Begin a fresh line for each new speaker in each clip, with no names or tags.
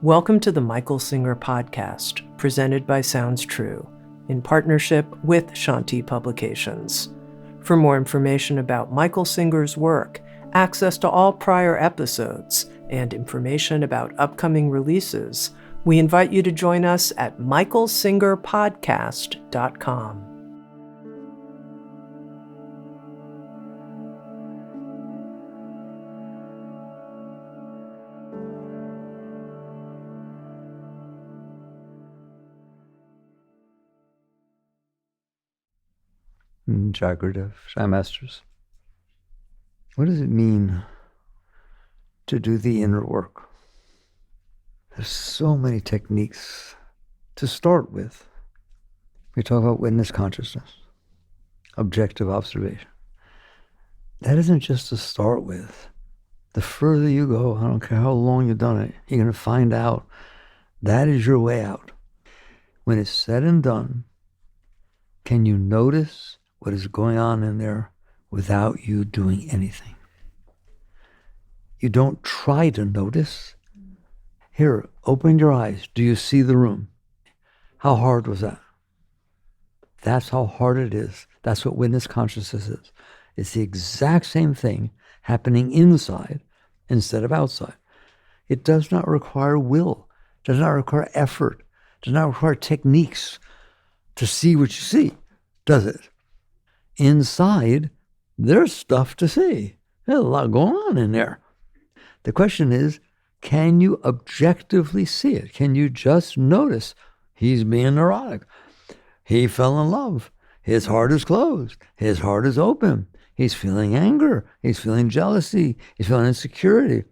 Welcome to the Michael Singer podcast, presented by Sounds True, in partnership with Shanti Publications. For more information about Michael Singer's work, access to all prior episodes, and information about upcoming releases, we invite you to join us at michaelsingerpodcast.com.
Jagradev, Shai Masters. What does it mean to do the inner work? There's so many techniques to start with. We talk about witness consciousness, objective observation. That isn't just to start with. The further you go, I don't care how long you've done it, you're going to find out that is your way out. When it's said and done, can you notice what is going on in there without you doing anything? You don't try to notice. Here, open your eyes. Do you see the room? How hard was that? That's how hard it is. That's what witness consciousness is. It's the exact same thing happening inside instead of outside. It does not require will, does not require effort, does not require techniques to see what you see, does it? Inside, there's stuff to see. There's a lot going on in there. The question is, can you objectively see it? Can you just notice he's being neurotic? He fell in love. His heart is closed. His heart is open. He's feeling anger. He's feeling jealousy. He's feeling insecurity.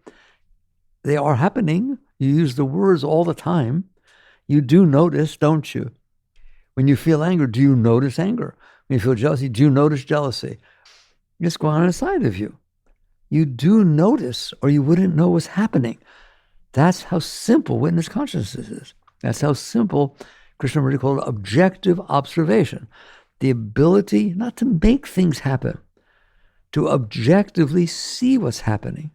They are happening. You use the words all the time. You do notice, don't you? When you feel anger, do you notice anger? When you feel jealousy, do you notice jealousy? It's going on inside of you. You do notice, or you wouldn't know what's happening. That's how simple witness consciousness is. That's how simple Krishnamurti called it objective observation. The ability not to make things happen, to objectively see what's happening.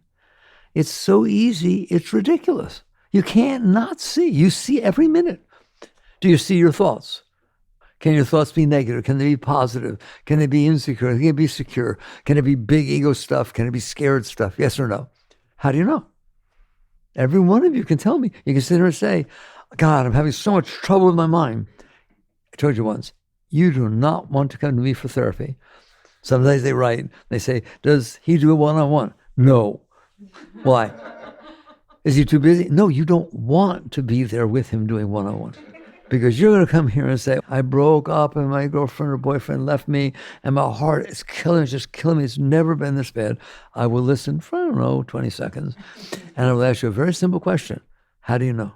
It's so easy, it's ridiculous. You can't not see. You see every minute. Do you see your thoughts? Can your thoughts be negative? Can they be positive? Can they be insecure? Can they be secure? Can it be big ego stuff? Can it be scared stuff? Yes or no? How do you know? Every one of you can tell me. You can sit here and say, God, I'm having so much trouble with my mind. I told you once, you do not want to come to me for therapy. Sometimes they write, they say, does he do a one-on-one? No. Why? Is he too busy? No, you don't want to be there with him doing one-on-one. Because you're going to come here and say, I broke up and my girlfriend or boyfriend left me and my heart is killing, it's just killing me. It's never been this bad. I will listen for, 20 seconds. And I will ask you a very simple question. How do you know?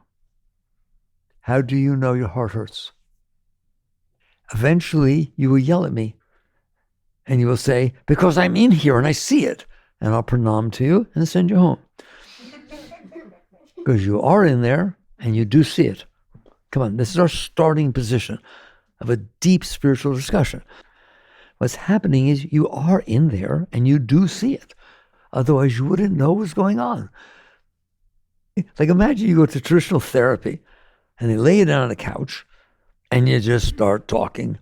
How do you know your heart hurts? Eventually, you will yell at me. And you will say, because I'm in here and I see it. And I'll pranam to you and send you home. Because you are in there and you do see it. Come on, this is our starting position of a deep spiritual discussion. What's happening is you are in there and you do see it. Otherwise, you wouldn't know what's going on. Like imagine you go to traditional therapy and they lay you down on a couch and you just start talking.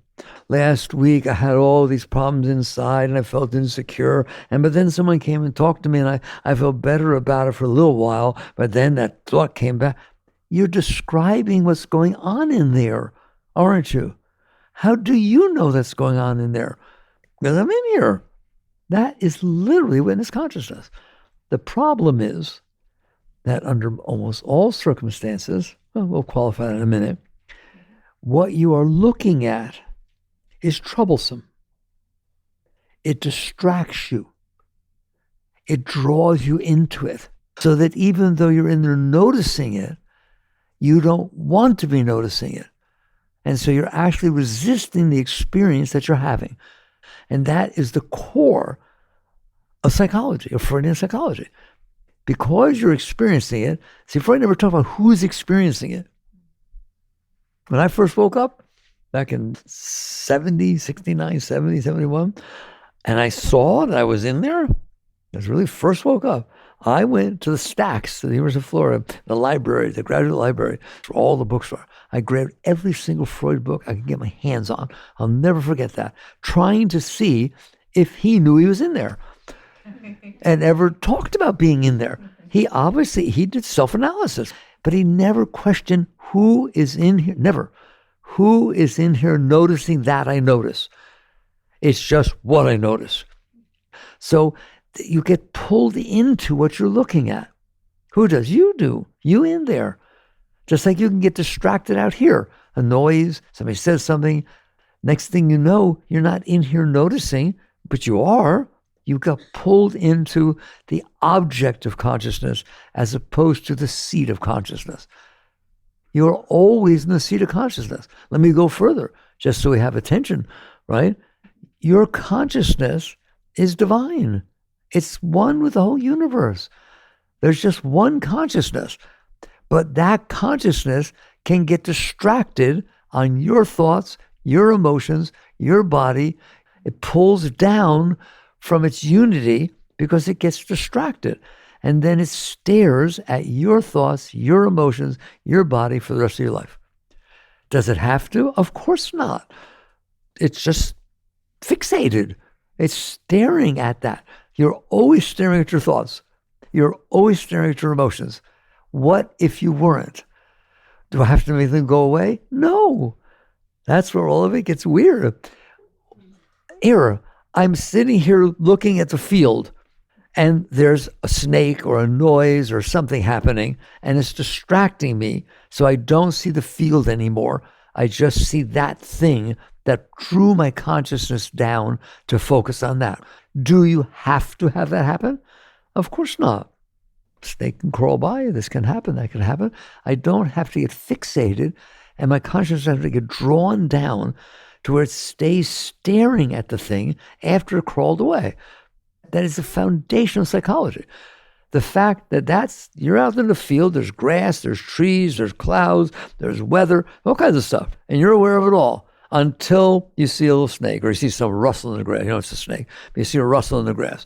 Last week, I had all these problems inside and I felt insecure. But then someone came and talked to me and I felt better about it for a little while. But then that thought came back. You're describing what's going on in there, aren't you? How do you know that's going on in there? Because I'm in here. That is literally witness consciousness. The problem is that under almost all circumstances, well, we'll qualify that in a minute, what you are looking at is troublesome. It distracts you. It draws you into it. So that even though you're in there noticing it, you don't want to be noticing it. And so you're actually resisting the experience that you're having. And that is the core of psychology, of Freudian psychology. Because you're experiencing it, see, Freud never talked about who's experiencing it. When I first woke up, back in 70, 69, 70, 71, and I saw that I was in there, I really first woke up, I went to the stacks at the University of Florida, the library, the graduate library, where all the books are. I grabbed every single Freud book I could get my hands on. I'll never forget that. Trying to see if he knew he was in there and ever talked about being in there. He did self-analysis, but he never questioned who is in here. Never. Who is in here noticing that I notice? It's just what I notice. So you get pulled into what you're looking at. Who does? You do. You in there. Just like you can get distracted out here. A noise, somebody says something. Next thing you know, you're not in here noticing, but you are. You got pulled into the object of consciousness as opposed to the seat of consciousness. You're always in the seat of consciousness. Let me go further, just so we have attention, right? Your consciousness is divine. It's one with the whole universe. There's just one consciousness. But that consciousness can get distracted on your thoughts, your emotions, your body. It pulls down from its unity because it gets distracted. And then it stares at your thoughts, your emotions, your body for the rest of your life. Does it have to? Of course not. It's just fixated. It's staring at that. You're always staring at your thoughts. You're always staring at your emotions. What if you weren't? Do I have to make them go away? No. That's where all of it gets weird. Here, I'm sitting here looking at the field, and there's a snake or a noise or something happening, and it's distracting me, so I don't see the field anymore. I just see that thing that drew my consciousness down to focus on that. Do you have to have that happen? Of course not. Snake can crawl by, this can happen, that can happen. I don't have to get fixated, and my consciousness has to get drawn down to where it stays staring at the thing after it crawled away. That is the foundation of psychology. The fact that you're out in the field, there's grass, there's trees, there's clouds, there's weather, all kinds of stuff, and you're aware of it all until you see a little snake or you see some rustle in the grass. You know it's a snake, but you see a rustle in the grass.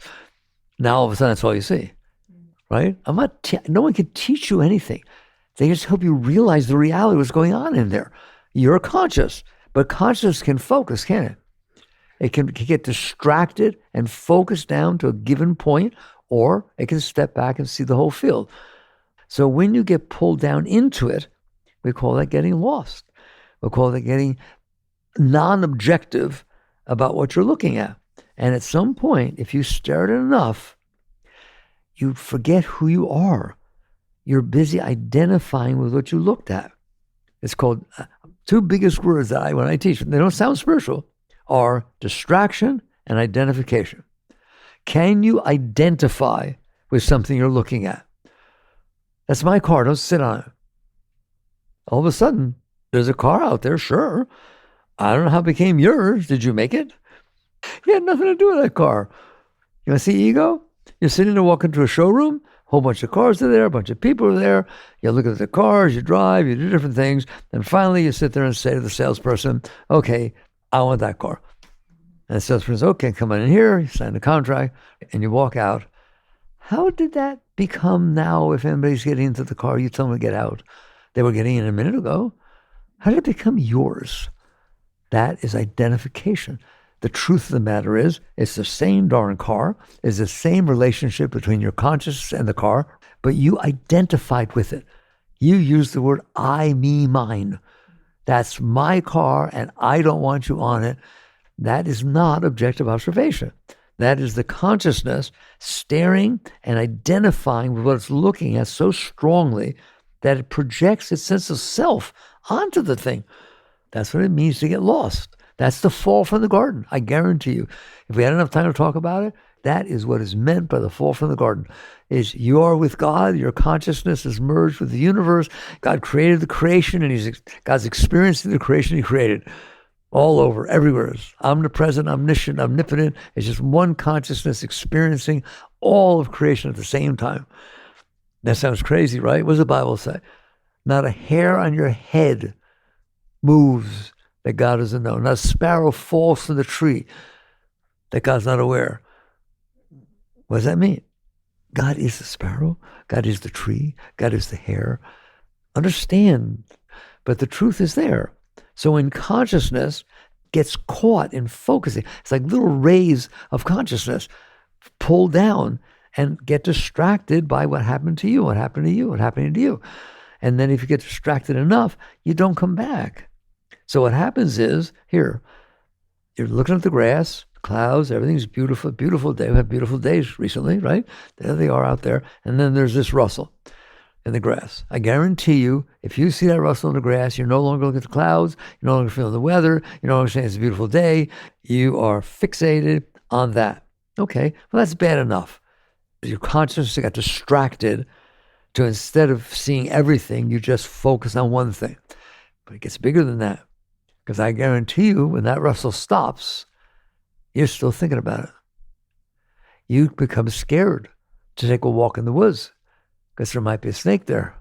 Now all of a sudden that's all you see, right? No one can teach you anything. They just help you realize the reality of what's going on in there. You're conscious, but consciousness can focus, can't it? It can get distracted and focus down to a given point, or it can step back and see the whole field. So when you get pulled down into it, we call that getting lost. We call that getting non-objective about what you're looking at. And at some point, if you stare at it enough, you forget who you are. You're busy identifying with what you looked at. It's called, two biggest words that when I teach, they don't sound spiritual, are distraction and identification. Can you identify with something you're looking at? That's my car, don't sit on it. All of a sudden, there's a car out there, sure. I don't know how it became yours. Did you make it? You had nothing to do with that car. You want to see ego? You're sitting there walking to a showroom, a whole bunch of cars are there, a bunch of people are there. You look at the cars, you drive, you do different things. And finally, you sit there and say to the salesperson, okay, I want that car. And the salesperson says, okay, come on in here, you sign the contract, and you walk out. How did that become now, if anybody's getting into the car, you tell them to get out? They were getting in a minute ago. How did it become yours? That is identification. The truth of the matter is, it's the same darn car, it's the same relationship between your consciousness and the car, but you identified with it. You used the word I, me, mine. That's my car, and I don't want you on it. That is not objective observation. That is the consciousness staring and identifying with what it's looking at so strongly that it projects its sense of self onto the thing. That's what it means to get lost. That's the fall from the garden. I guarantee you. If we had enough time to talk about it, that is what is meant by the fall from the garden. Is you are with God, your consciousness is merged with the universe. God created the creation, and God's experiencing the creation he created. All over, everywhere. It's omnipresent, omniscient, omnipotent. It's just one consciousness experiencing all of creation at the same time. That sounds crazy, right? What does the Bible say? Not a hair on your head moves that God doesn't know. Not a sparrow falls from the tree that God's not aware. What does that mean? God is the sparrow. God is the tree. God is the hair. Understand. But the truth is there. So when consciousness gets caught in focusing, it's like little rays of consciousness pull down and get distracted by what happened to you, what happened to you, what happened to you. And then if you get distracted enough, you don't come back. So what happens is, here, you're looking at the grass, clouds, everything's beautiful, beautiful day. We have beautiful days recently, right? There they are out there. And then there's this rustle in the grass. I guarantee you, if you see that rustle in the grass, you're no longer looking at the clouds, you're no longer feeling the weather, you're no longer saying it's a beautiful day. You are fixated on that. Okay, well, that's bad enough. Your consciousness got distracted to, instead of seeing everything, you just focus on one thing. But it gets bigger than that. Because I guarantee you, when that rustle stops, you're still thinking about it. You become scared to take a walk in the woods because there might be a snake there.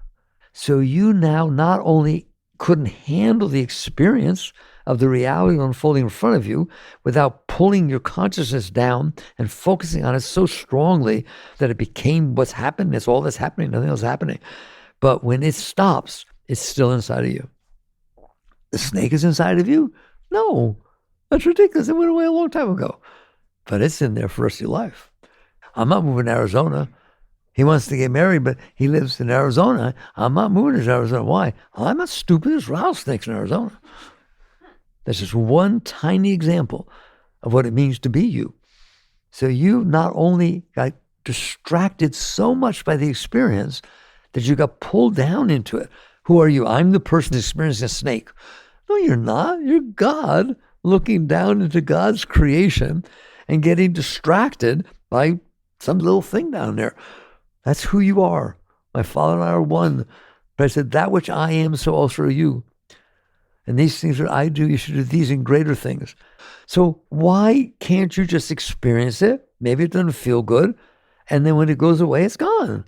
So you now not only couldn't handle the experience of the reality unfolding in front of you without pulling your consciousness down and focusing on it so strongly that it became what's happened. It's all that's happening, nothing else is happening. But when it stops, it's still inside of you. The snake is inside of you? No, that's ridiculous. It went away a long time ago. But it's in there for the rest of your life. I'm not moving to Arizona. He wants to get married, but he lives in Arizona. I'm not moving to Arizona. Why? I'm not stupid. There's rattlesnakes in Arizona. That's just one tiny example of what it means to be you. So you not only got distracted so much by the experience that you got pulled down into it. Who are you? I'm the person experiencing a snake. No, you're not. You're God looking down into God's creation and getting distracted by some little thing down there. That's who you are. My Father and I are one. But I said, that which I am, so also are you. And these things that I do, you should do these and greater things. So why can't you just experience it? Maybe it doesn't feel good. And then when it goes away, it's gone.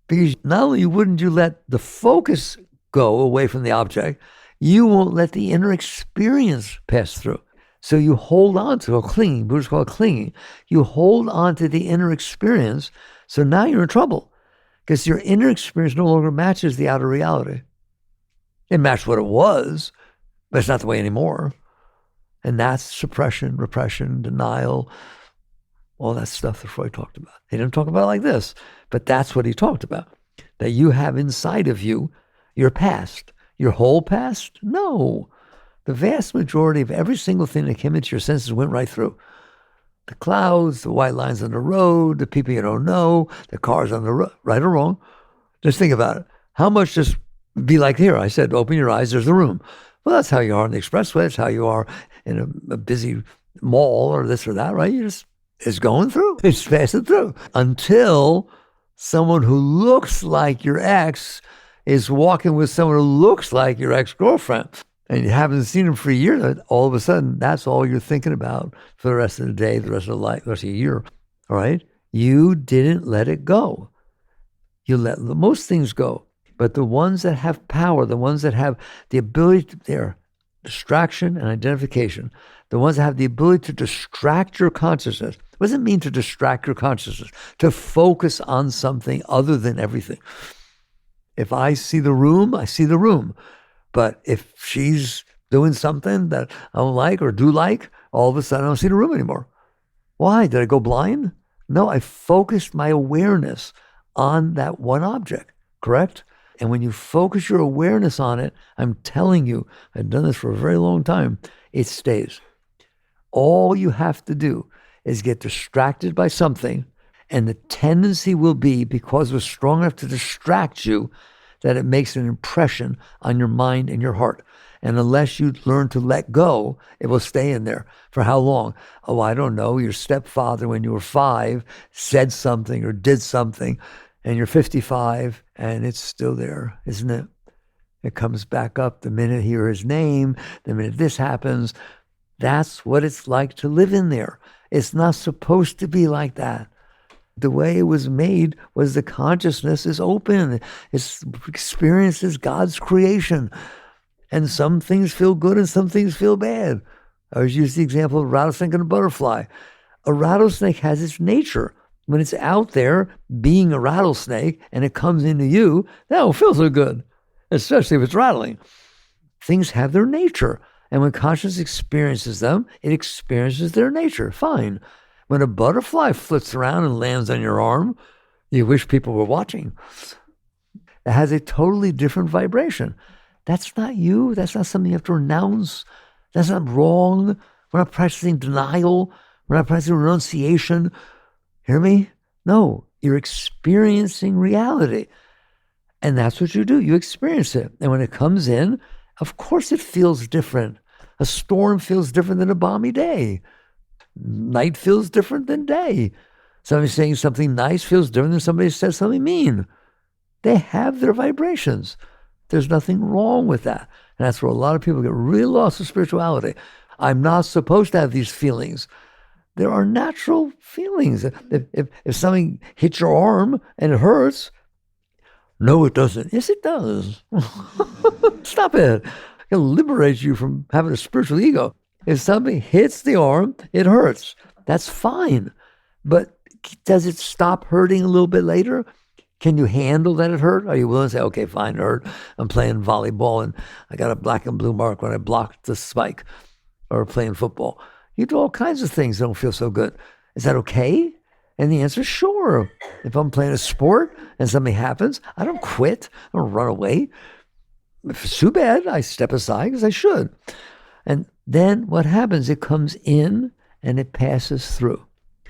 Because not only wouldn't you let the focus go away from the object, you won't let the inner experience pass through. So you hold on to a clinging. Buddhists call it clinging. You hold on to the inner experience. So now you're in trouble because your inner experience no longer matches the outer reality. It matched what it was, but it's not the way anymore. And that's suppression, repression, denial, all that stuff that Freud talked about. He didn't talk about it like this, but that's what he talked about. That you have inside of you your past. Your whole past? No. The vast majority of every single thing that came into your senses went right through. The clouds, the white lines on the road, the people you don't know, the cars on the road, right or wrong. Just think about it. How much just be like here? I said, open your eyes, there's the room. Well, that's how you are on the expressway. That's how you are in a busy mall or this or that, right? It's going through. It's passing through. Until someone who looks like your ex is walking with someone who looks like your ex-girlfriend. And you haven't seen him for a year, all of a sudden, that's all you're thinking about for the rest of the day, the rest of the life, the rest of the year, all right? You didn't let it go. You let most things go. But the ones that have power, the ones that have the ability to, their distraction and identification, the ones that have the ability to distract your consciousness. What does it mean to distract your consciousness? To focus on something other than everything. If I see the room, I see the room. But if she's doing something that I don't like or do like, all of a sudden I don't see the room anymore. Why? Did I go blind? No, I focused my awareness on that one object, correct? And when you focus your awareness on it, I'm telling you, I've done this for a very long time, it stays. All you have to do is get distracted by something, and the tendency will be, because we're strong enough to distract you, that it makes an impression on your mind and your heart. And unless you learn to let go, it will stay in there. For how long? Oh, I don't know. Your stepfather, when you were 5, said something or did something, and you're 55, and it's still there, isn't it? It comes back up the minute you hear his name, the minute this happens. That's what it's like to live in there. It's not supposed to be like that. The way it was made was the consciousness is open. It experiences God's creation. And some things feel good and some things feel bad. I always use the example of a rattlesnake and a butterfly. A rattlesnake has its nature. When it's out there being a rattlesnake and it comes into you, that don't feel so good, especially if it's rattling. Things have their nature. And when consciousness experiences them, it experiences their nature. Fine. When a butterfly flits around and lands on your arm, you wish people were watching. It has a totally different vibration. That's not you. That's not something you have to renounce. That's not wrong. We're not practicing denial. We're not practicing renunciation. Hear me? No, you're experiencing reality. And that's what you do. You experience it. And when it comes in, of course it feels different. A storm feels different than a balmy day. Night feels different than day. Somebody saying something nice feels different than somebody says something mean. They have their vibrations. There's nothing wrong with that. And that's where a lot of people get really lost in spirituality. I'm not supposed to have these feelings. There are natural feelings. If something hits your arm and it hurts, no, it doesn't. Yes, it does. Stop it. It liberates you from having a spiritual ego. If something hits the arm, it hurts. That's fine. But does it stop hurting a little bit later? Can you handle that it hurt? Are you willing to say, okay, fine, it hurt. I'm playing volleyball and I got a black and blue mark when I blocked the spike, or playing football. You do all kinds of things that don't feel so good. Is that okay? And the answer is sure. If I'm playing a sport and something happens, I don't quit. I don't run away. If it's too bad, I step aside because I should. And then what happens? It comes in and it passes through.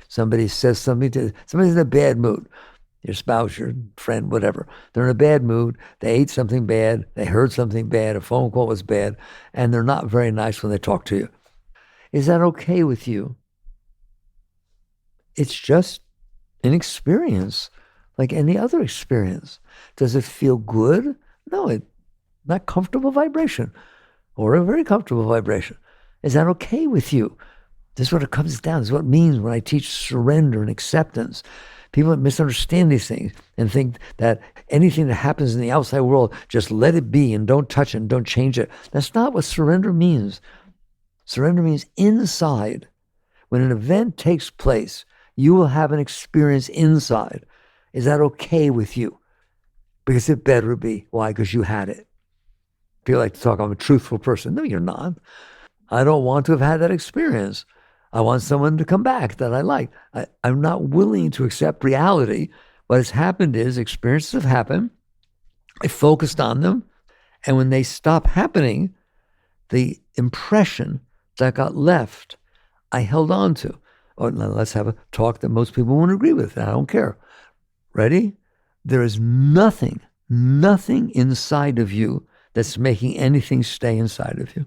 Somebody says somebody's in a bad mood. Your spouse, your friend, whatever. They're in a bad mood. They ate something bad. They heard something bad. A phone call was bad. And they're not very nice when they talk to you. Is that okay with you? It's just an experience like any other experience. Does it feel good? No, it's not comfortable vibration or a very comfortable vibration. Is that okay with you? This is what it comes down. This is what it means when I teach surrender and acceptance. People misunderstand these things and think that anything that happens in the outside world, just let it be and don't touch it and don't change it. That's not what surrender means. Surrender means inside. When an event takes place, you will have an experience inside. Is that okay with you? Because it better be. Why? Because you had it. People like to talk, I'm a truthful person. No, you're not. I don't want to have had that experience. I want someone to come back that I like. I'm not willing to accept reality. What has happened is experiences have happened. I focused on them. And when they stop happening, the impression that got left, I held on to. Oh, now let's have a talk that most people won't agree with. I don't care. Ready? There is nothing inside of you that's making anything stay inside of you.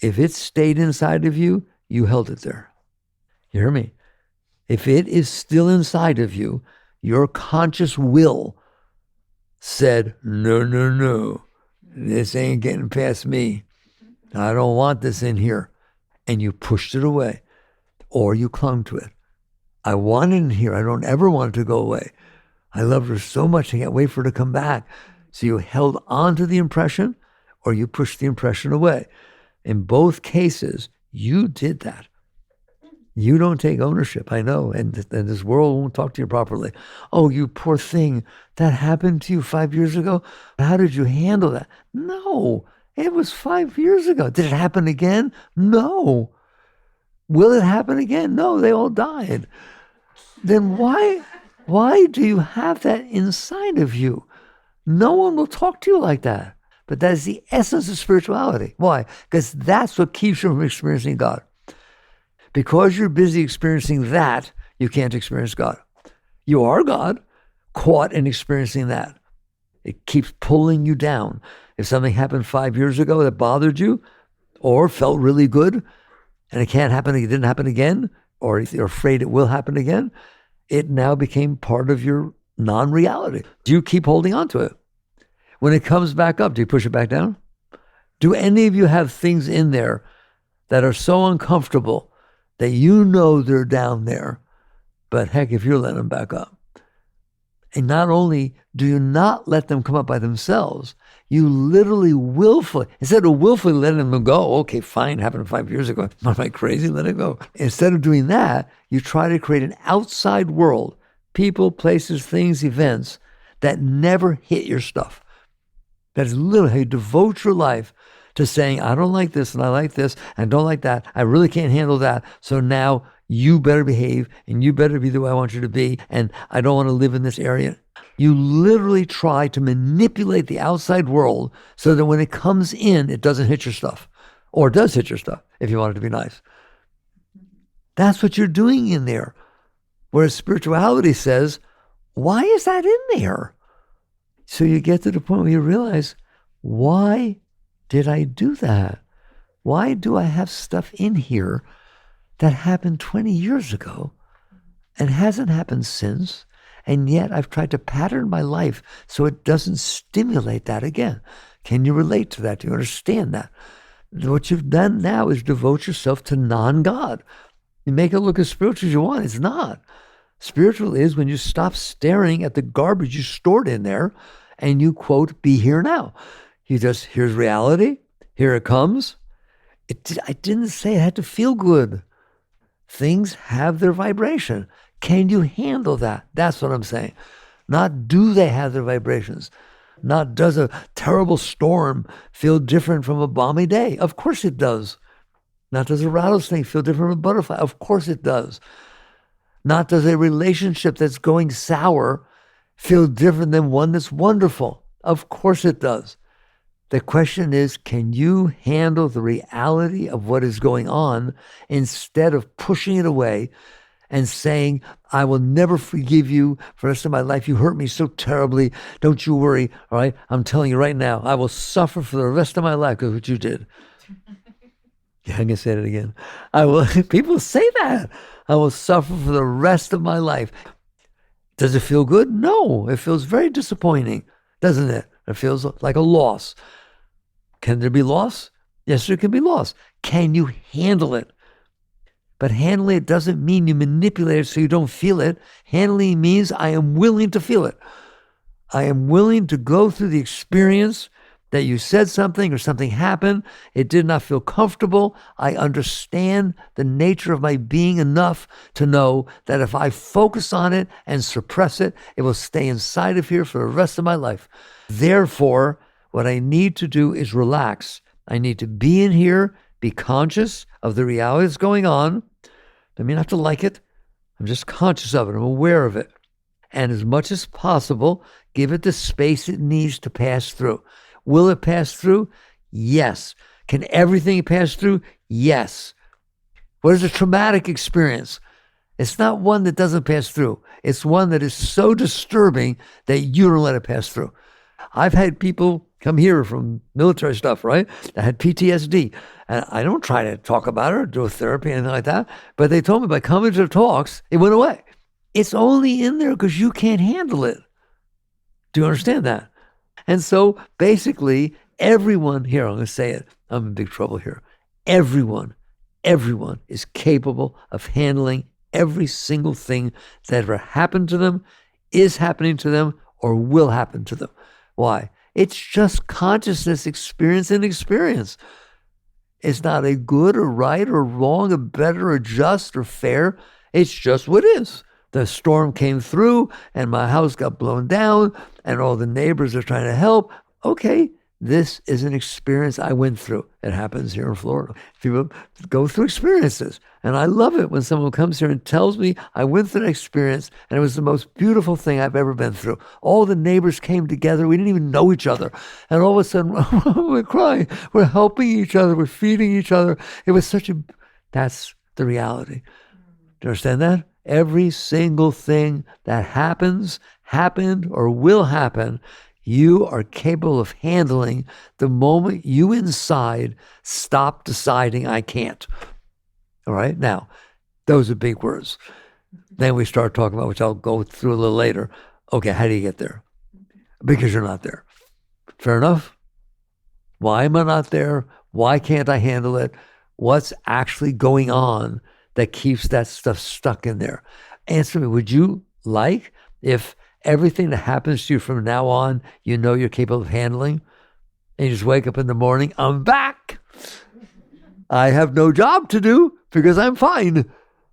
If it stayed inside of you, you held it there. You hear me? If it is still inside of you, your conscious will said, no, this ain't getting past me. I don't want this in here. And you pushed it away, or you clung to it. I want it in here. I don't ever want it to go away. I love her so much, I can't wait for her to come back. So you held on to the impression, or you pushed the impression away. In both cases, you did that. You don't take ownership, I know, and this world won't talk to you properly. Oh, you poor thing, that happened to you 5 years ago? How did you handle that? No, it was 5 years ago. Did it happen again? No. Will it happen again? No, they all died. Then why do you have that inside of you? No one will talk to you like that. But that is the essence of spirituality. Why? Because that's what keeps you from experiencing God. Because you're busy experiencing that, you can't experience God. You are God, caught in experiencing that. It keeps pulling you down. If something happened 5 years ago that bothered you, or felt really good, and it didn't happen again, or you're afraid it will happen again, it now became part of your non-reality. Do you keep holding on to it? When it comes back up, do you push it back down? Do any of you have things in there that are so uncomfortable that you know they're down there, but heck, if you're letting them back up? And not only do you not let them come up by themselves, You literally willfully, instead of willfully letting them go, okay, fine, happened 5 years ago. Am I crazy? Let it go. Instead of doing that, you try to create an outside world, people, places, things, events that never hit your stuff. That is literally how you devote your life to saying, I don't like this and I like this and don't like that. I really can't handle that. So now you better behave and you better be the way I want you to be. And I don't want to live in this area. You literally try to manipulate the outside world so that when it comes in, it doesn't hit your stuff, or does hit your stuff if you want it to be nice. That's what you're doing in there. Whereas spirituality says, why is that in there? So you get to the point where you realize, why did I do that? Why do I have stuff in here that happened 20 years ago and hasn't happened since? And yet I've tried to pattern my life so it doesn't stimulate that again. Can you relate to that? Do you understand that? What you've done now is devote yourself to non-God. You make it look as spiritual as you want. It's not. Spiritual is when you stop staring at the garbage you stored in there and you, quote, be here now. You just, here's reality. Here it comes. I didn't say it had to feel good. Things have their vibration. Can you handle that? That's what I'm saying. Not do they have their vibrations. Not does a terrible storm feel different from a balmy day. Of course it does. Not does a rattlesnake feel different from a butterfly. Of course it does. Not does a relationship that's going sour feel different than one that's wonderful. Of course it does. The question is, can you handle the reality of what is going on instead of pushing it away and saying, I will never forgive you for the rest of my life. You hurt me so terribly. Don't you worry. All right. I'm telling you right now, I will suffer for the rest of my life because of what you did. Yeah, I'm going to say it again. I will. People say that. I will suffer for the rest of my life. Does it feel good? No. It feels very disappointing, doesn't it? It feels like a loss. Can there be loss? Yes, there can be loss. Can you handle it? But handling it doesn't mean you manipulate it so you don't feel it. Handling means I am willing to feel it. I am willing to go through the experience that you said something or something happened. It did not feel comfortable. I understand the nature of my being enough to know that if I focus on it and suppress it, it will stay inside of here for the rest of my life. Therefore, what I need to do is relax. I need to be in here, be conscious of the reality that's going on. I mean, I have to like it. I'm just conscious of it. I'm aware of it. And as much as possible, give it the space it needs to pass through. Will it pass through? Yes. Can everything pass through? Yes. What is a traumatic experience? It's not one that doesn't pass through. It's one that is so disturbing that you don't let it pass through. I've had people come here from military stuff, right? I had PTSD. And I don't try to talk about it or do a therapy or anything like that. But they told me by coming to the talks, it went away. It's only in there because you can't handle it. Do you understand that? And so basically, everyone here, I'm going to say it, I'm in big trouble here. Everyone is capable of handling every single thing that ever happened to them, is happening to them, or will happen to them. Why? It's just consciousness, experience, and experience. It's not a good or right or wrong or better or just or fair. It's just what is. The storm came through and my house got blown down and all the neighbors are trying to help. Okay, this is an experience I went through. It happens here in Florida. People go through experiences. And I love it when someone comes here and tells me I went through an experience and it was the most beautiful thing I've ever been through. All the neighbors came together. We didn't even know each other. And all of a sudden, we're crying. We're helping each other. We're feeding each other. It was that's the reality. Do you understand that? Every single thing that happened, or will happen, you are capable of handling the moment you inside stop deciding I can't. All right? Now, those are big words. Then we start talking about, which I'll go through a little later. Okay, how do you get there? Because you're not there. Fair enough? Why am I not there? Why can't I handle it? What's actually going on that keeps that stuff stuck in there? Answer me, would you like if everything that happens to you from now on, you know you're capable of handling? And you just wake up in the morning, I'm back. I have no job to do because I'm fine,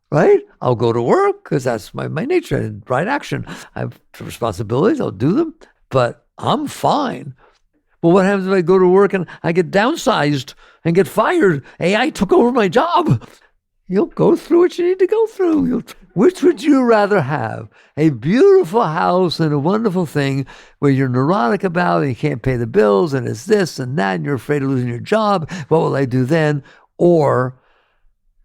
right? I'll go to work because that's my nature and right action. I have responsibilities, I'll do them, but I'm fine. Well, what happens if I go to work and I get downsized and get fired? AI took over my job. You'll go through what you need to go through. Which would you rather have? A beautiful house and a wonderful thing where you're neurotic about and you can't pay the bills and it's this and that and you're afraid of losing your job. What will I do then? Or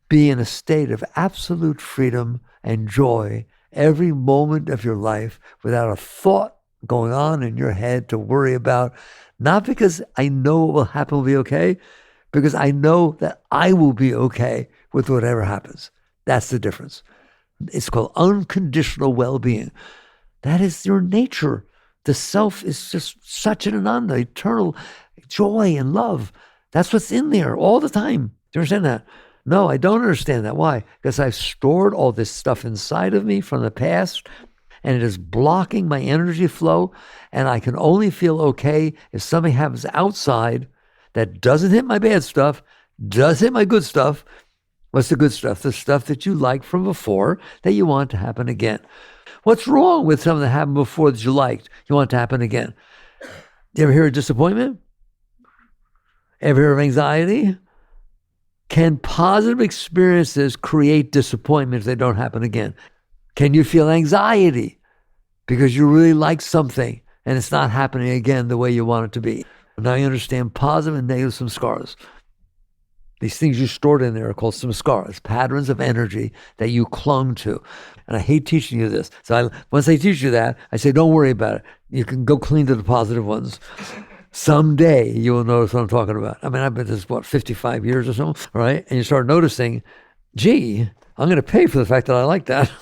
be in a state of absolute freedom and joy every moment of your life without a thought going on in your head to worry about. Not because I know what will happen will be okay, because I know that I will be okay with whatever happens. That's the difference. It's called unconditional well-being. That is your nature. The self is just such an ananda, eternal joy and love. That's what's in there all the time. Do you understand that? No, I don't understand that. Why? Because I've stored all this stuff inside of me from the past, and it is blocking my energy flow, and I can only feel okay if something happens outside that doesn't hit my bad stuff, does hit my good stuff. What's the good stuff? The stuff that you liked from before that you want to happen again. What's wrong with something that happened before that you liked, you want to happen again? You ever hear of disappointment? Ever hear of anxiety? Can positive experiences create disappointment if they don't happen again? Can you feel anxiety because you really like something and it's not happening again the way you want it to be? Now you understand positive and negative samskaras. These things you stored in there are called samskaras, patterns of energy that you clung to. And I hate teaching you this. So once I teach you that, I say, don't worry about it. You can go clean to the positive ones. Someday you will notice what I'm talking about. I mean, I've been this, 55 years or so, all right? And you start noticing, gee, I'm going to pay for the fact that I like that.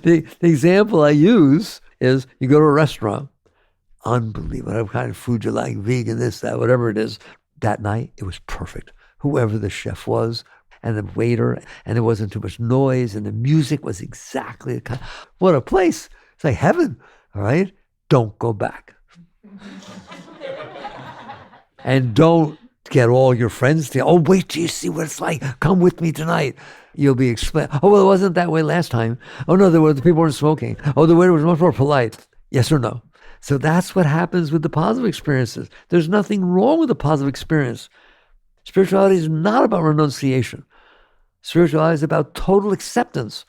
The example I use is you go to a restaurant, unbelievable, whatever kind of food you like, vegan, this, that, whatever it is. That night, it was perfect. Whoever the chef was and the waiter, and there wasn't too much noise, and the music was exactly the kind. What a place. It's like heaven, all right? Don't go back. And don't get all your friends to, oh, wait till you see what it's like. Come with me tonight. You'll be explained. Oh, well, it wasn't that way last time. Oh, no, the people weren't smoking. Oh, the waiter was much more polite. Yes or no? So that's what happens with the positive experiences. There's nothing wrong with a positive experience. Spirituality is not about renunciation. Spirituality is about total acceptance.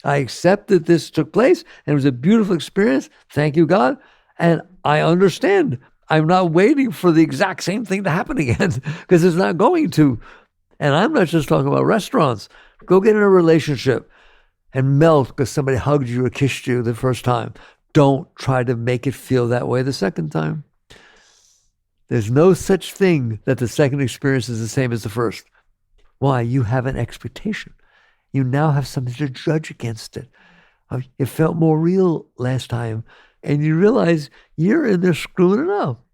I accept that this took place and it was a beautiful experience. Thank you, God. And I understand. I'm not waiting for the exact same thing to happen again because it's not going to. And I'm not just talking about restaurants. Go get in a relationship and melt because somebody hugged you or kissed you the first time. Don't try to make it feel that way the second time. There's no such thing that the second experience is the same as the first. Why? You have an expectation. You now have something to judge against it. It felt more real last time, and you realize you're in there screwing it up.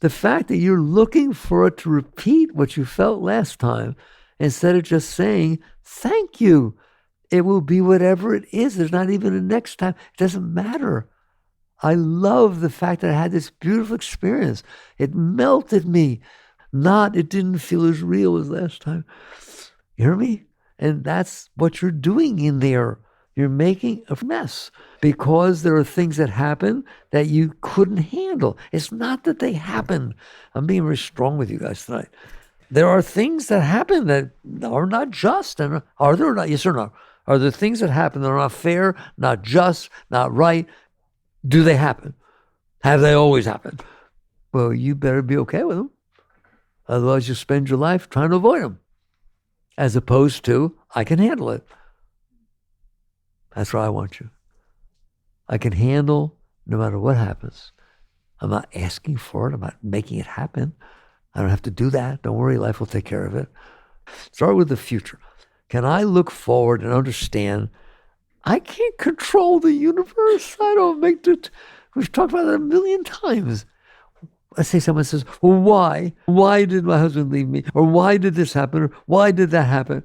The fact that you're looking for it to repeat what you felt last time, instead of just saying, thank you. It will be whatever it is. There's not even a next time. It doesn't matter. I love the fact that I had this beautiful experience. It melted me. It didn't feel as real as last time. You hear me? And that's what you're doing in there. You're making a mess because there are things that happen that you couldn't handle. It's not that they happened. I'm being very strong with you guys tonight. There are things that happen that are not just. And are there not? Yes or no? Are there things that happen that are not fair, not just, not right? Do they happen? Have they always happened? Well, you better be okay with them. Otherwise, you spend your life trying to avoid them. As opposed to, I can handle it. That's where I want you. I can handle no matter what happens. I'm not asking for it. I'm not making it happen. I don't have to do that. Don't worry, life will take care of it. Start with the future. Can I look forward and understand I can't control the universe? I don't make it. We've talked about that a million times. Let's say someone says, well, why? Why did my husband leave me? Or why did this happen? Or why did that happen?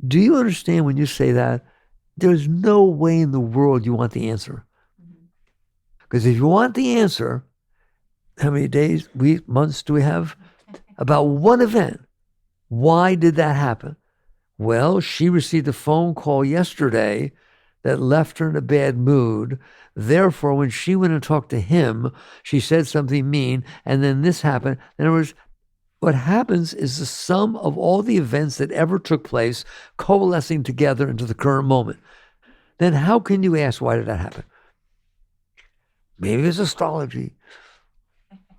Do you understand when you say that? There's no way in the world you want the answer. Because if you want the answer, How many days, weeks, months do we have? About one event. Why did that happen? Well, she received a phone call yesterday that left her in a bad mood. Therefore, when she went and talked to him, she said something mean, and then this happened. In other words, what happens is the sum of all the events that ever took place coalescing together into the current moment. Then how can you ask, why did that happen? Maybe it's astrology.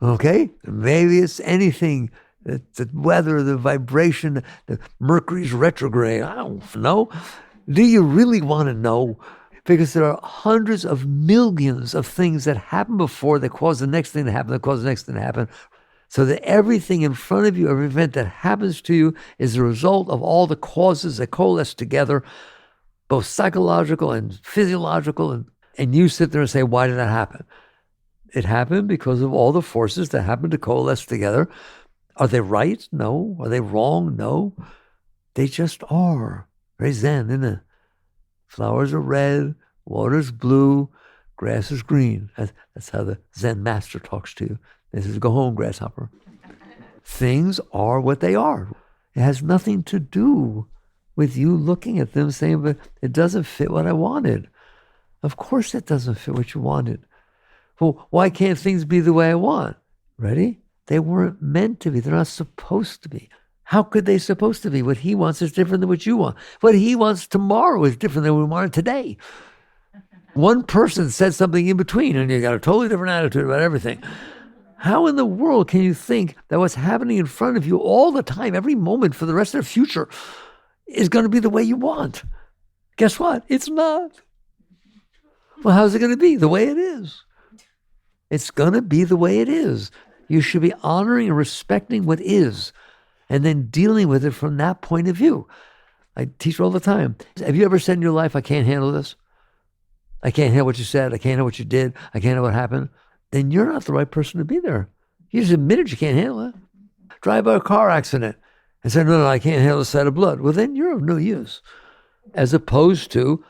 Okay? Maybe it's anything. The weather, the vibration, the Mercury's retrograde. I don't know. Do you really want to know? Because there are hundreds of millions of things that happen before that cause the next thing to happen, that cause the next thing to happen. So that everything in front of you, every event that happens to you is the result of all the causes that coalesce together, both psychological and physiological. And you sit there and say, why did that happen? It happened because of all the forces that happen to coalesce together. Are they right? No. Are they wrong? No. They just are. Very Zen, isn't it? Flowers are red, water's blue, grass is green. That's how the Zen master talks to you. He says, go home, grasshopper. Things are what they are. It has nothing to do with you looking at them saying, but it doesn't fit what I wanted. Of course it doesn't fit what you wanted. Well, why can't things be the way I want? Ready? They weren't meant to be. They're not supposed to be. How could they supposed to be? What he wants is different than what you want. What he wants tomorrow is different than what we wanted today. One person said something in between, and you got a totally different attitude about everything. How in the world can you think that what's happening in front of you all the time, every moment for the rest of the future, is going to be the way you want? Guess what? It's not. Well, how's it going to be? The way it is. It's going to be the way it is. You should be honoring and respecting what is, and then dealing with it from that point of view. I teach all the time. Have you ever said in your life, I can't handle this? I can't handle what you said. I can't handle what you did. I can't handle what happened. Then you're not the right person to be there. You just admitted you can't handle it. Drive by a car accident and say, no, I can't handle the sight of blood. Well, then you're of no use. As opposed to,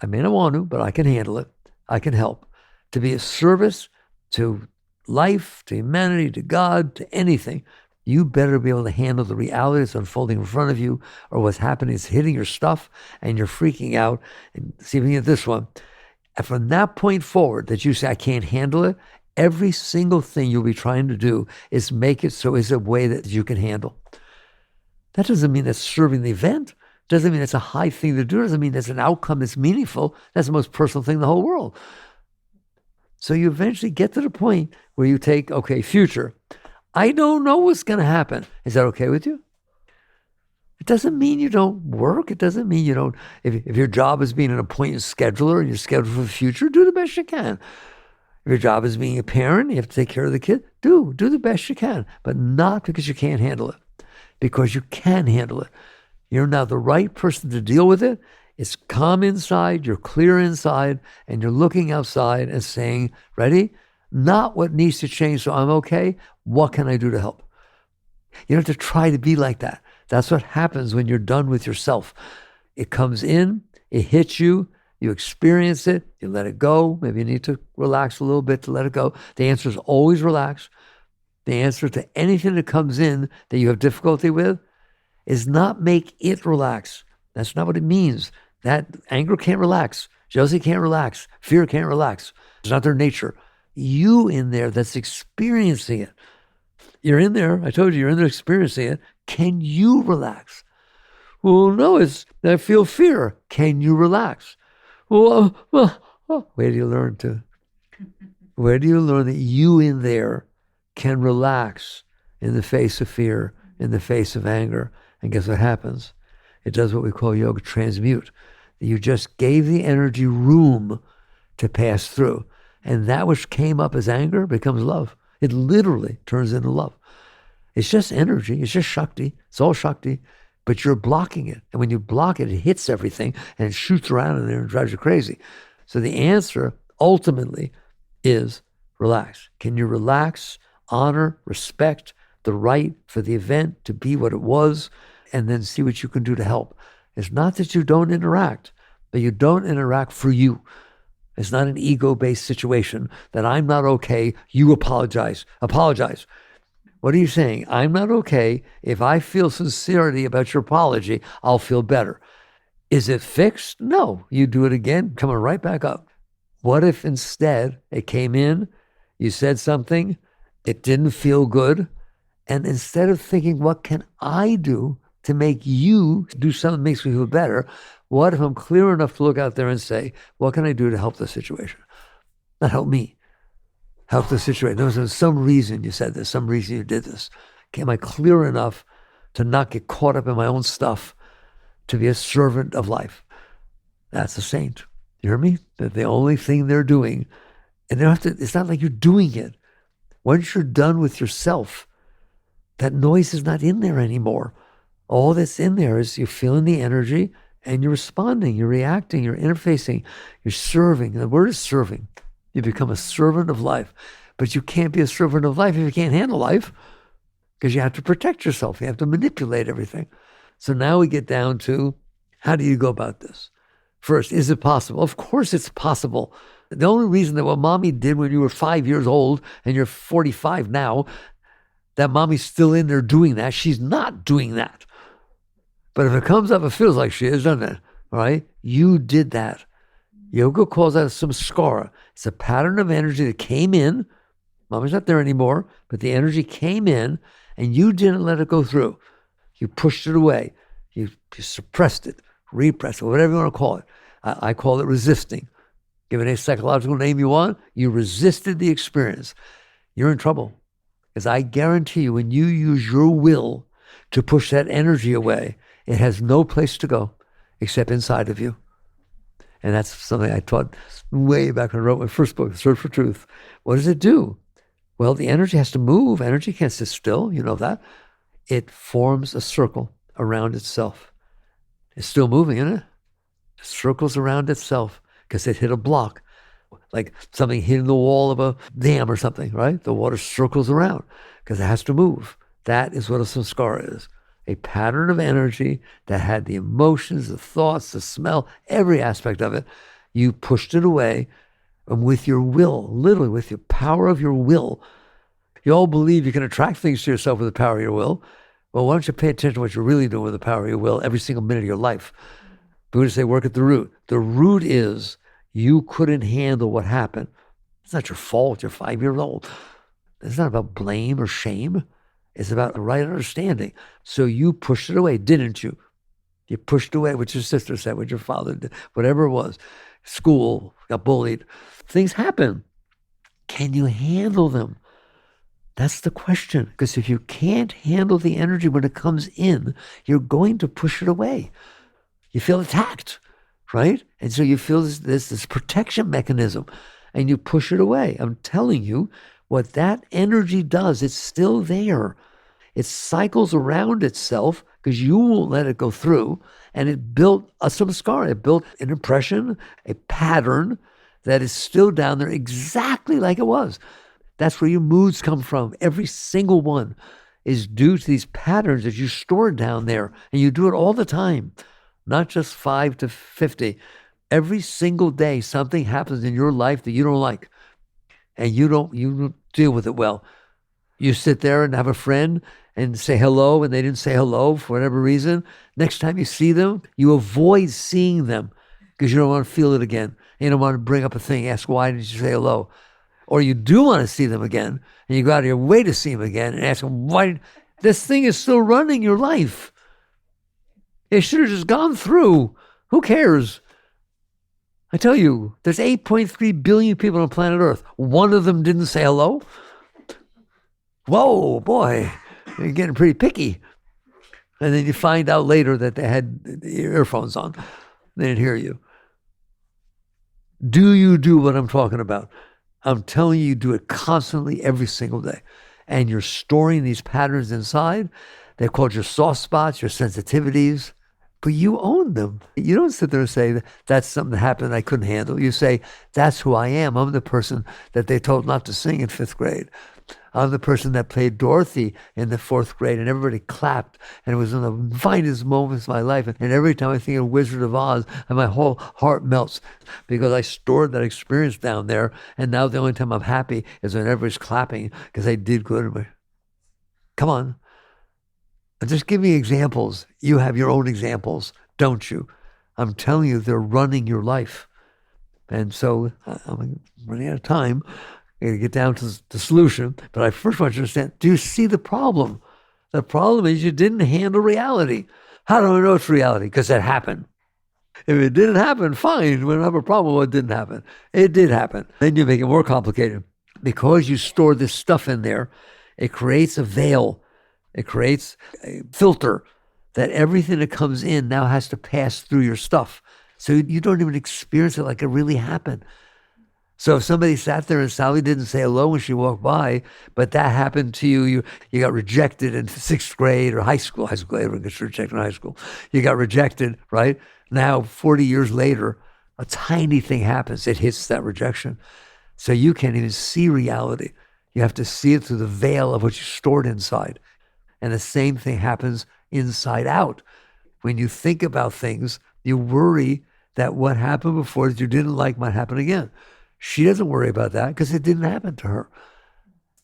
I may not want to, but I can handle it. I can help. To be a service to life, to humanity, to God, to anything, you better be able to handle the reality that's unfolding in front of you, or what's happening is hitting your stuff and you're freaking out. And see if you get this one. And from that point forward that you say, I can't handle it, every single thing you'll be trying to do is make it so it's a way that you can handle. That doesn't mean that's serving the event. Doesn't mean it's a high thing to do. Doesn't mean that's an outcome that's meaningful. That's the most personal thing in the whole world. So you eventually get to the point where you take, okay, future. I don't know what's going to happen. Is that okay with you? It doesn't mean you don't work. It doesn't mean you don't, if your job is being an appointment scheduler and you're scheduled for the future, do the best you can. If your job is being a parent, you have to take care of the kid, do the best you can, but not because you can't handle it, because you can handle it. You're now the right person to deal with it. It's calm inside, you're clear inside, and you're looking outside and saying, ready? Not what needs to change so I'm okay. What can I do to help? You don't have to try to be like that. That's what happens when you're done with yourself. It comes in, it hits you, you experience it, you let it go. Maybe you need to relax a little bit to let it go. The answer is always relax. The answer to anything that comes in that you have difficulty with is not make it relax. That's not what it means. That anger can't relax. Jealousy can't relax. Fear can't relax. It's not their nature. You in there that's experiencing it. You're in there. I told you, you're in there experiencing it. Can you relax? Well, no, I feel fear. Where do you learn to? Where do you learn that you in there can relax in the face of fear, in the face of anger? And guess what happens? It does what we call yoga transmute. You just gave the energy room to pass through. And that which came up as anger becomes love. It literally turns into love. It's just energy. It's just Shakti. It's all Shakti. But you're blocking it. And when you block it, it hits everything and it shoots around in there and drives you crazy. So the answer ultimately is relax. Can you relax, honor, respect the right for the event to be what it was, and then see what you can do to help? It's not that you don't interact, but you don't interact for you. It's not an ego-based situation that I'm not okay, you apologize. Apologize. What are you saying? I'm not okay. If I feel sincerity about your apology, I'll feel better. Is it fixed? No. You do it again, coming right back up. What if instead it came in, you said something, it didn't feel good, and instead of thinking, what can I do to make you do something that makes me feel better, what if I'm clear enough to look out there and say, what can I do to help the situation? Not help me. Help the situation. There's some reason you said this, some reason you did this. Am I clear enough to not get caught up in my own stuff, to be a servant of life? That's a saint. You hear me? That the only thing they're doing, and they don't have to, it's not like you're doing it. Once you're done with yourself, that noise is not in there anymore. All that's in there is you're feeling the energy and you're responding, you're reacting, you're interfacing, you're serving. The word is serving. You become a servant of life. But you can't be a servant of life if you can't handle life, because you have to protect yourself. You have to manipulate everything. So now we get down to, how do you go about this? First, is it possible? Of course it's possible. The only reason that what mommy did when you were 5 years old and you're 45 now, that mommy's still in there doing that, she's not doing that. But if it comes up, it feels like she is, doesn't it? All right? You did that. Yoga calls that samskara. It's a pattern of energy that came in. Mommy's not there anymore, but the energy came in and you didn't let it go through. You pushed it away. You suppressed it, repressed it, whatever you want to call it. I call it resisting. Give it a psychological name you want. You resisted the experience. You're in trouble. Because I guarantee you, when you use your will to push that energy away, it has no place to go except inside of you. And that's something I taught way back when I wrote my first book, The Search for Truth. What does it do? Well, the energy has to move. Energy can't sit still. You know that. It forms a circle around itself. It's still moving, isn't it? It circles around itself because it hit a block, like something hitting the wall of a dam or something, right? The water circles around because it has to move. That is what a samskara is. A pattern of energy that had the emotions, the thoughts, the smell, every aspect of it. You pushed it away, and with your will, literally with your power of your will. You all believe you can attract things to yourself with the power of your will. Well, why don't you pay attention to what you're really doing with the power of your will every single minute of your life? Buddha say, work at the root. The root is you couldn't handle what happened. It's not your fault. You're 5 years old. It's not about blame or shame. It's about the right understanding. So you pushed it away, didn't you? You pushed away what your sister said, what your father did, whatever it was. School, got bullied. Things happen. Can you handle them? That's the question. Because if you can't handle the energy when it comes in, you're going to push it away. You feel attacked, right? And so you feel this protection mechanism, and you push it away. I'm telling you, what that energy does, it's still there. It cycles around itself because you won't let it go through. And it built a samskara. It built an impression, a pattern that is still down there exactly like it was. That's where your moods come from. Every single one is due to these patterns that you stored down there. And you do it all the time, not just 5 to 50. Every single day, something happens in your life that you don't like. And you don't deal with it well. You sit there and have a friend and say hello, and they didn't say hello for whatever reason. Next time you see them, you avoid seeing them because you don't want to feel it again. You don't want to bring up a thing, ask why did you say hello? Or you do want to see them again, and you go out of your way to see them again and ask them, why? This thing is still running your life. It should have just gone through. Who cares? I tell you, there's 8.3 billion people on planet Earth. One of them didn't say hello? Whoa, boy, you're getting pretty picky. And then you find out later that they had earphones on. They didn't hear you. Do you do what I'm talking about? I'm telling you, you do it constantly every single day. And you're storing these patterns inside. They're called your soft spots, your sensitivities. But you own them. You don't sit there and say, that's something that happened I couldn't handle. You say, that's who I am. I'm the person that they told not to sing in 5th grade. I'm the person that played Dorothy in the 4th grade, and everybody clapped, and it was one of the finest moments of my life. And every time I think of Wizard of Oz, and my whole heart melts because I stored that experience down there, and now the only time I'm happy is when everybody's clapping because I did good. Come on. Just give me examples. You have your own examples, don't you? I'm telling you, they're running your life. And so I'm running out of time. I'm going to get down to the solution. But I first want you to understand, do you see the problem? The problem is you didn't handle reality. How do I know it's reality? Because it happened. If it didn't happen, fine. We don't have a problem with what didn't happen. It did happen. Then you make it more complicated. Because you store this stuff in there, it creates a veil. It creates a filter that everything that comes in now has to pass through your stuff. So you don't even experience it like it really happened. So if somebody sat there and Sally didn't say hello when she walked by, but that happened to you, you got rejected in 6th grade or high school, everyone gets rejected in high school. You got rejected, right? Now, 40 years later, a tiny thing happens. It hits that rejection. So you can't even see reality. You have to see it through the veil of what you stored inside. And the same thing happens inside out. When you think about things, you worry that what happened before that you didn't like might happen again. She doesn't worry about that because it didn't happen to her.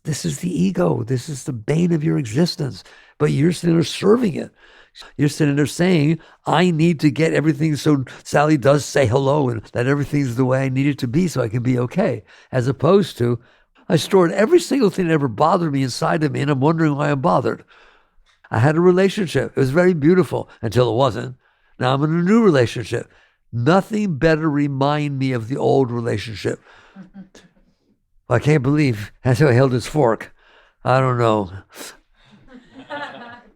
This is the ego. This is the bane of your existence. But you're sitting there serving it. You're sitting there saying, I need to get everything so Sally does say hello and that everything's the way I need it to be so I can be okay. As opposed to, I stored every single thing that ever bothered me inside of me and I'm wondering why I'm bothered. I had a relationship. It was very beautiful until it wasn't. Now I'm in a new relationship. Nothing better remind me of the old relationship. I can't believe that's how I held his fork. I don't know.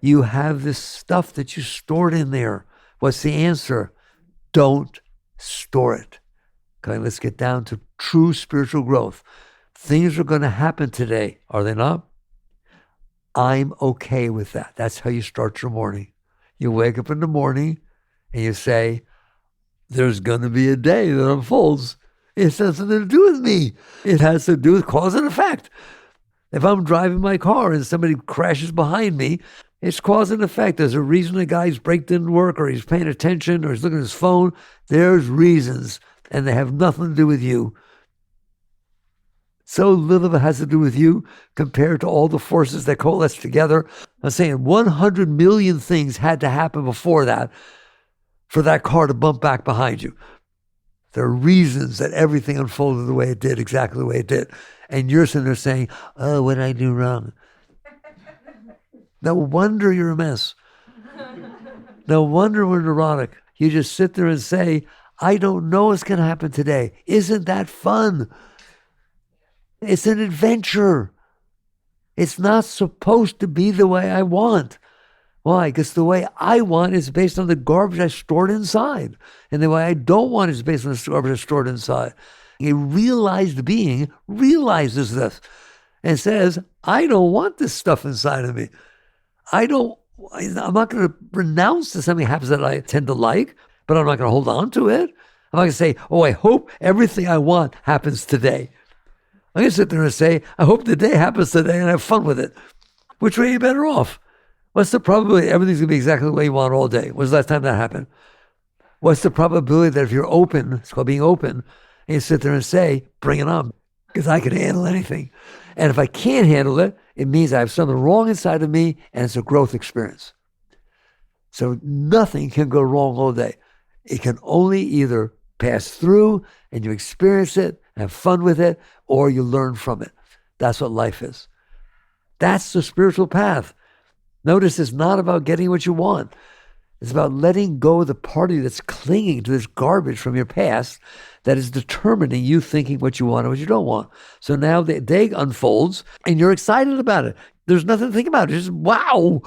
You have this stuff that you stored in there. What's the answer? Don't store it. Okay, let's get down to true spiritual growth. Things are going to happen today, are they not? I'm okay with that. That's how you start your morning. You wake up in the morning and you say, there's going to be a day that unfolds. It has nothing to do with me. It has to do with cause and effect. If I'm driving my car and somebody crashes behind me, it's cause and effect. There's a reason the guy's brake didn't work or he's paying attention or he's looking at his phone. There's reasons, and they have nothing to do with you. So little of it has to do with you compared to all the forces that coalesce together. I'm saying 100 million things had to happen before that for that car to bump back behind you. There are reasons that everything unfolded the way it did, exactly the way it did. And you're sitting there saying, oh, what did I do wrong? No wonder you're a mess. No wonder we're neurotic. You just sit there and say, I don't know what's going to happen today. Isn't that fun? It's an adventure. It's not supposed to be the way I want. Why? Because the way I want is based on the garbage I stored inside. And the way I don't want is based on the garbage I stored inside. A realized being realizes this and says, I don't want this stuff inside of me. I'm not going to renounce that something happens that I tend to like, but I'm not going to hold on to it. I'm not going to say, oh, I hope everything I want happens today. I'm going to sit there and say, I hope the day happens today and have fun with it. Which way are you better off? What's the probability everything's going to be exactly the way you want all day? When's the last time that happened? What's the probability that if you're open, it's called being open, and you sit there and say, bring it on, because I can handle anything. And if I can't handle it, it means I have something wrong inside of me, and it's a growth experience. So nothing can go wrong all day. It can only either pass through and you experience it, have fun with it, or you learn from it. That's what life is. That's the spiritual path. Notice it's not about getting what you want. It's about letting go of the party that's clinging to this garbage from your past that is determining you thinking what you want and what you don't want. So now the day unfolds and you're excited about it. There's nothing to think about. It's just, wow,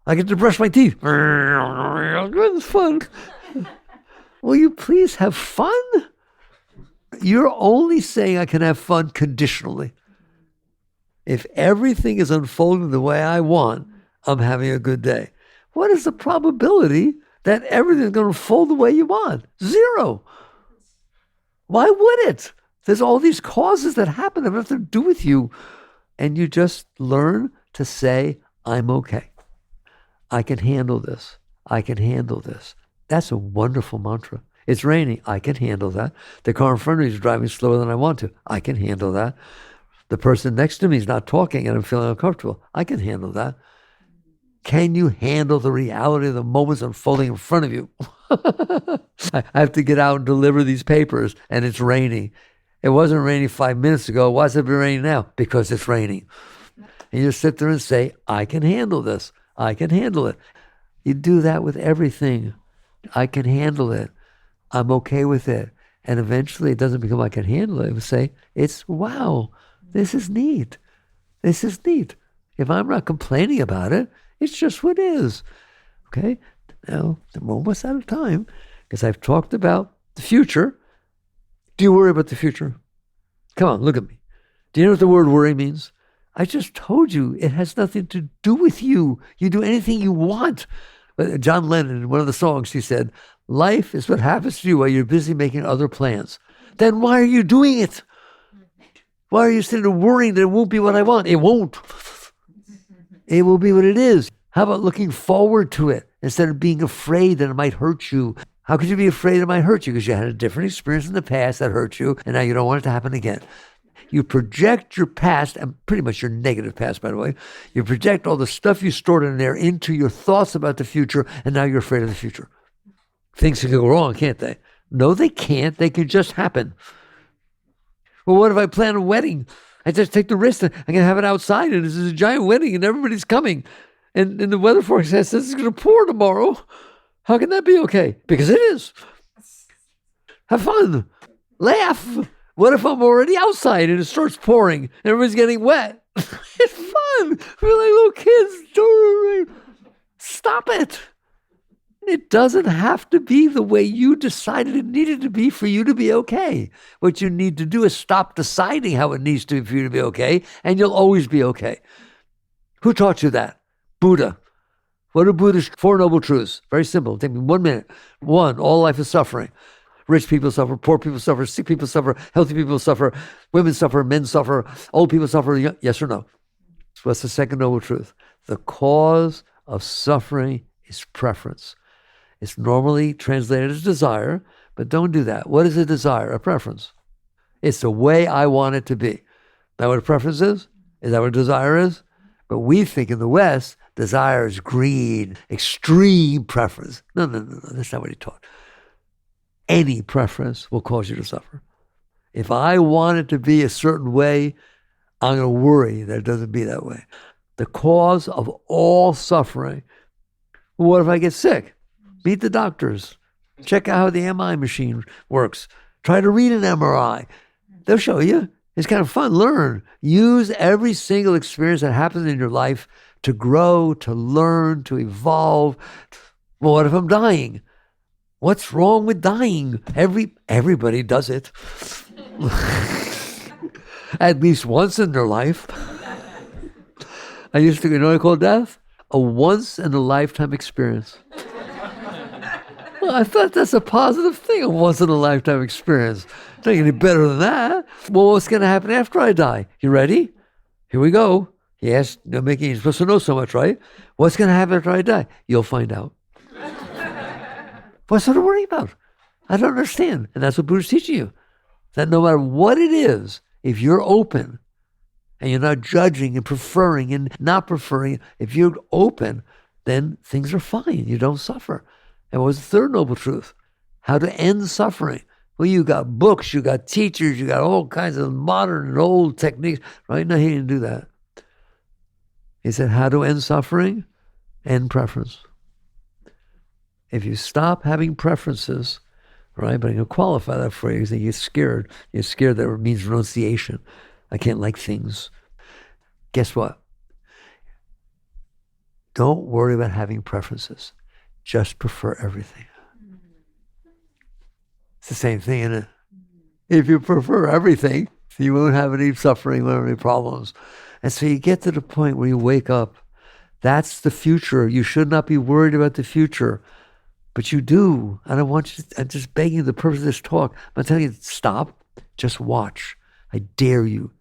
I get to brush my teeth. It's fun. Will you please have fun? You're only saying I can have fun conditionally. If everything is unfolding the way I want, I'm having a good day. What is the probability that everything's going to unfold the way you want? 0. Why would it? There's all these causes that happen that have nothing to do with you. And you just learn to say, I'm okay. I can handle this. I can handle this. That's a wonderful mantra. It's raining. I can handle that. The car in front of me is driving slower than I want to. I can handle that. The person next to me is not talking and I'm feeling uncomfortable. I can handle that. Can you handle the reality of the moments unfolding in front of you? I have to get out and deliver these papers and it's raining. It wasn't raining 5 minutes ago. Why is it raining now? Because it's raining. And you just sit there and say, I can handle this. I can handle it. You do that with everything. I can handle it. I'm okay with it. And eventually it doesn't become I can handle it. It would say, it's wow, this is neat. This is neat. If I'm not complaining about it, it's just what is. Okay? Now, I'm almost out of time because I've talked about the future. Do you worry about the future? Come on, look at me. Do you know what the word worry means? I just told you it has nothing to do with you. You do anything you want. But John Lennon, in one of the songs, he said, life is what happens to you while you're busy making other plans. Then why are you doing it? Why are you sitting there worrying that it won't be what I want? It won't. It will be what it is. How about looking forward to it instead of being afraid that it might hurt you? How could you be afraid it might hurt you? Because you had a different experience in the past that hurt you, and now you don't want it to happen again. You project your past, and pretty much your negative past, by the way. You project all the stuff you stored in there into your thoughts about the future, and now you're afraid of the future. Things can go wrong, can't they? No, they can't. They can just happen. Well, what if I plan a wedding? I just take the risk that I'm going to have it outside, and this is a giant wedding, and everybody's coming. And the weather forecast says it's going to pour tomorrow. How can that be okay? Because it is. Have fun. Laugh. What if I'm already outside and it starts pouring and everybody's getting wet? It's fun. We're like little kids. Don't stop it. It doesn't have to be the way you decided it needed to be for you to be okay. What you need to do is stop deciding how it needs to be for you to be okay, and you'll always be okay. Who taught you that? Buddha. What are Buddha's Four Noble Truths? Very simple. Take me 1 minute. 1, all life is suffering. Rich people suffer, poor people suffer, sick people suffer, healthy people suffer, women suffer, men suffer, old people suffer, yes or no? So what's the second noble truth? The cause of suffering is preference. It's normally translated as desire, but don't do that. What is a desire? A preference. It's the way I want it to be. Now what a preference is? Is that what a desire is? But we think in the West, desire is greed, extreme preference. No, that's not what he taught. Any preference will cause you to suffer. If I want it to be a certain way, I'm going to worry that it doesn't be that way. The cause of all suffering. Well, what if I get sick? Meet the doctors. Check out how the MRI machine works. Try to read an MRI. They'll show you. It's kind of fun. Learn. Use every single experience that happens in your life to grow, to learn, to evolve. Well, what if I'm dying? What's wrong with dying? Everybody does it. At least once in their life. I used to, you know what I call death? A once-in-a-lifetime experience. Well, I thought that's a positive thing, a once-in-a-lifetime experience. It's not any better than that. Well, what's going to happen after I die? You ready? Here we go. Yes, no making, you're supposed to know so much, right? What's going to happen after I die? You'll find out. What's there to worry about? I don't understand. And that's what Buddha's teaching you. That no matter what it is, if you're open and you're not judging and preferring and not preferring, if you're open, then things are fine. You don't suffer. And what was the third noble truth? How to end suffering. Well, you got books, you got teachers, you got all kinds of modern and old techniques. Right? No, he didn't do that. He said, how to end suffering? End preference. If you stop having preferences, right, but I'm going to qualify that for you because you're scared. You're scared that it means renunciation. I can't like things. Guess what? Don't worry about having preferences. Just prefer everything. It's the same thing, isn't it? If you prefer everything, you won't have any suffering, won't have any problems. And so you get to the point where you wake up. That's the future. You should not be worried about the future. But you do. And I want you to, I'm just begging you, the purpose of this talk. I'm telling you, stop. Just watch. I dare you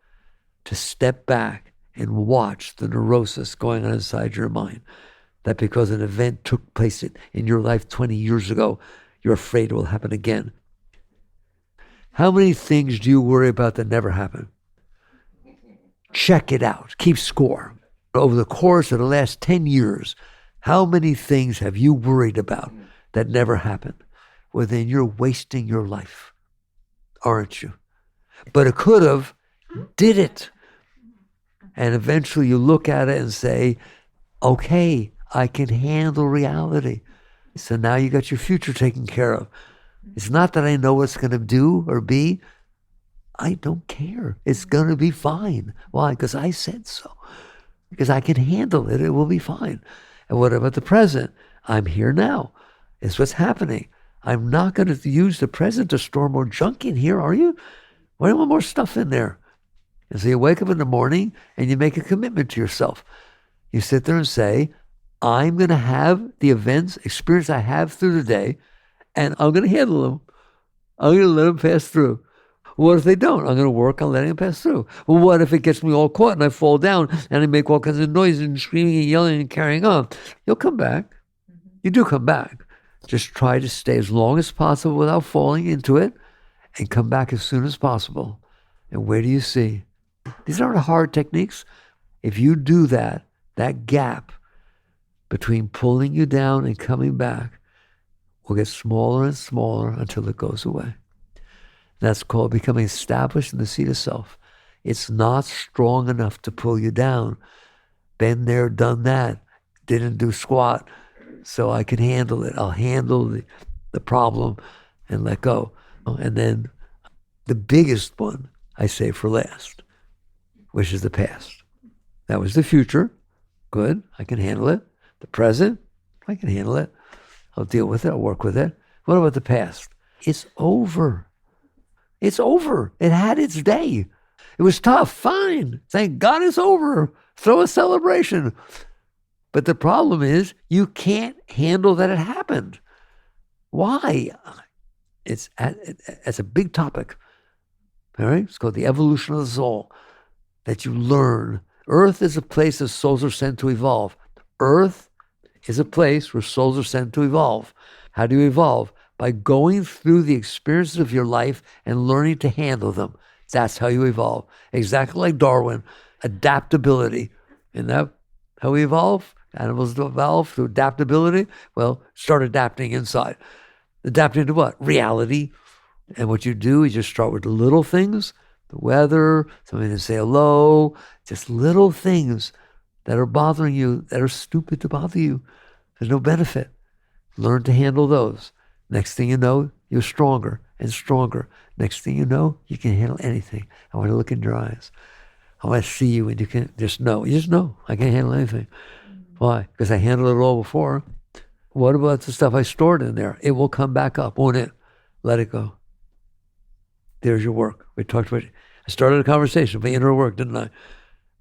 to step back and watch the neurosis going on inside your mind. That because an event took place in your life 20 years ago, you're afraid it will happen again. How many things do you worry about that never happen? Check it out. Keep score. Over the course of the last 10 years, how many things have you worried about that never happened? Well, then you're wasting your life, aren't you? But it could have, did it. And eventually you look at it and say, okay, I can handle reality. So now you got your future taken care of. It's not that I know what's going to do or be. I don't care. It's going to be fine. Why? Because I said so. Because I can handle it. It will be fine. And what about the present? I'm here now. It's what's happening. I'm not going to use the present to store more junk in here, are you? Why do you want more stuff in there? And so you wake up in the morning and you make a commitment to yourself. You sit there and say, I'm going to have the events, experience I have through the day, and I'm going to handle them. I'm going to let them pass through. What if they don't? I'm going to work on letting them pass through. Well, what if it gets me all caught and I fall down and I make all kinds of noise and screaming and yelling and carrying on? You'll come back. You do come back. Just try to stay as long as possible without falling into it and come back as soon as possible. And where do you see? These aren't hard techniques. If you do that, that gap between pulling you down and coming back will get smaller and smaller until it goes away. That's called becoming established in the seat of self. It's not strong enough to pull you down. Been there, done that. Didn't do squat, so I can handle it. I'll handle the problem and let go. And then the biggest one I save for last, which is the past. That was the future. Good, I can handle it. The present, I can handle it. I'll deal with it, I'll work with it. What about the past? It's over. It's over. It had its day. It was tough, fine. Thank God it's over. Throw a celebration. But the problem is you can't handle that it happened. Why? It's a big topic. All right? It's called the evolution of the soul, that you learn. Earth is a place that souls are sent to evolve. Earth is a place where souls are sent to evolve. How do you evolve? By going through the experiences of your life and learning to handle them. That's how you evolve. Exactly like Darwin, adaptability. Isn't that how we evolve? Animals evolve through adaptability. Well, start adapting inside. Adapting to what? Reality. And what you do is you start with little things, the weather, somebody to say hello, just little things that are bothering you, that are stupid to bother you. There's no benefit. Learn to handle those. Next thing you know, you're stronger and stronger. Next thing you know, you can handle anything. I want to look in your eyes. I want to see you and you can just know. You just know I can handle anything. Why? Because I handled it all before. What about the stuff I stored in there? It will come back up, won't it? Let it go. There's your work. We talked about it. I started a conversation about inner work, didn't I?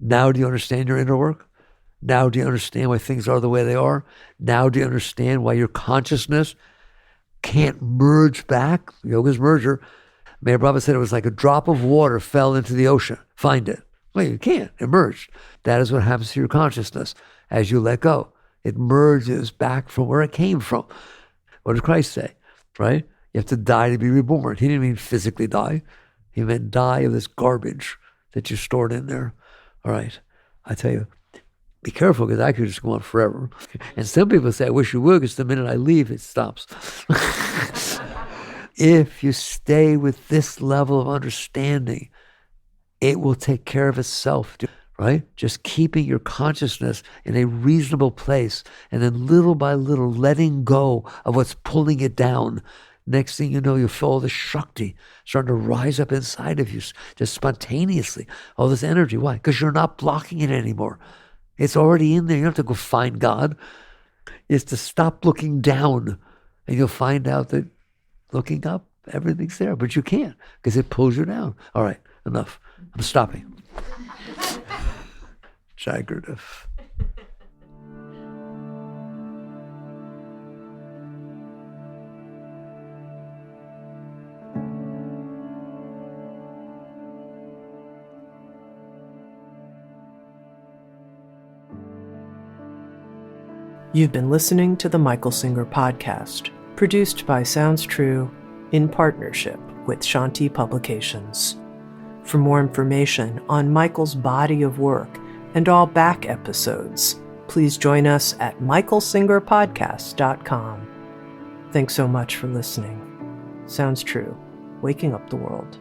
Now do you understand your inner work? Now do you understand why things are the way they are? Now do you understand why your consciousness can't merge back? Yoga's merger. Mayor Prabhupada said it was like a drop of water fell into the ocean. Find it. Well, you can't. It merged. That is what happens to your consciousness as you let go. It merges back from where it came from. What did Christ say? Right? You have to die to be reborn. He didn't mean physically die. He meant die of this garbage that you stored in there. All right. I tell you, be careful because I could just go on forever. And some people say, I wish you would because the minute I leave, it stops. If you stay with this level of understanding, it will take care of itself, right? Just keeping your consciousness in a reasonable place and then little by little letting go of what's pulling it down. Next thing you know, you feel all the Shakti starting to rise up inside of you, just spontaneously. All this energy. Why? Because you're not blocking it anymore. It's already in there. You don't have to go find God. It's to stop looking down, and you'll find out that looking up, everything's there. But you can't because it pulls you down. All right, enough. I'm stopping. Jai Gurudev.
You've been listening to the Michael Singer Podcast, produced by Sounds True in partnership with Shanti Publications. For more information on Michael's body of work and all back episodes, please join us at michaelsingerpodcast.com. Thanks so much for listening. Sounds True, waking up the world.